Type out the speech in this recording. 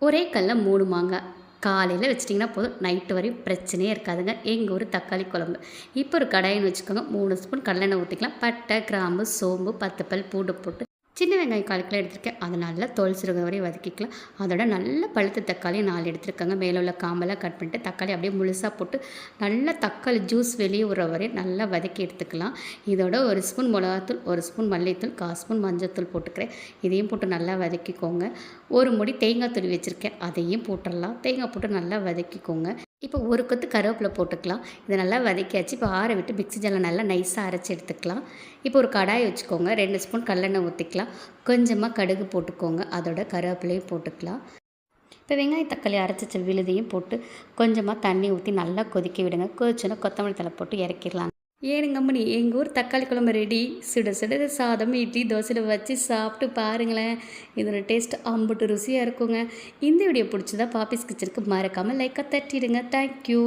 ஒரே கல்ல 3 மாங்காய். காலையில் வச்சிட்டிங்கன்னா போதும், நைட்டு வரையும் பிரச்சனையே இருக்காதுங்க. எங்கள் ஊர் தக்காளி குழம்பு. இப்போ ஒரு கடாயின்னு வச்சுக்கோங்க. 3 ஸ்பூன் கடலெண்ணெய் ஊற்றிக்கலாம். பட்டை, கிராம்பு, சோம்பு, 10 பல் பூண்டு போட்டு சின்ன வெங்காயம் 1/4 கிலோ எடுத்திருக்கேன். அதை நல்லா தோல் சிறுக வரையும் வதக்கிக்கலாம். அதோட நல்ல பழுத்த தக்காளி 4 எடுத்துருக்கேங்க. மேலே உள்ள காம்பெல்லாம் கட் பண்ணிட்டு தக்காளி அப்படியே முழுசாக போட்டு நல்லா தக்காளி ஜூஸ் வெளியே விடுற வரையும் நல்லா வதக்கி எடுத்துக்கலாம். இதோட 1 ஸ்பூன் மிளகாத்தூள், 1 ஸ்பூன் மல்லித்தூள், 1/4 ஸ்பூன் மஞ்சள்தூள் போட்டுக்கிறேன். இதையும் போட்டு நல்லா வதக்கிக்கோங்க. ஒரு முடி தேங்காய் துருவி வச்சுருக்கேன், அதையும் போட்டுடலாம். தேங்காய் போட்டு நல்லா வதக்கிக்கோங்க. இப்போ ஒரு கொத்து கருவேப்பிலை போட்டுக்கலாம். இதை நல்லா வதக்கியாச்சு. இப்போ ஆற விட்டு மிக்ஸி ஜாரில் நல்லா நைஸாக அரைச்சி எடுத்துக்கலாம். இப்போ ஒரு கடாய் வச்சுக்கோங்க. 2 ஸ்பூன் கடலெண்ணெய் ஊற்றிக்கலாம். கொஞ்சமாக கடுகு போட்டுக்கோங்க. அதோட கருவேப்பிலையும் போட்டுக்கலாம். இப்போ வெங்காயம் தக்காளி அரைச்சி வச்ச விழுதையும் போட்டு கொஞ்சமாக தண்ணி ஊற்றி நல்லா கொதிக்க விடுங்க. கொதிச்சோன்னா கொத்தமல்லி தழை போட்டு இறக்கிடலாம். ஏனுங்கம்மணி, எங்கள் ஊர் தக்காளி குழம்பு ரெடி. சுட சுட சாதம், இட்லி, தோசையில் வச்சு சாப்பிட்டு பாருங்களேன். இதோட டேஸ்ட் அம்புட்டு ருசியாக இருக்குங்க. இந்த வீடியோ பிடிச்சதா பாப்பிஸ் கிச்சனுக்கு மறக்காமல் லைக்காக தட்டிடுங்க. தேங்க்யூ.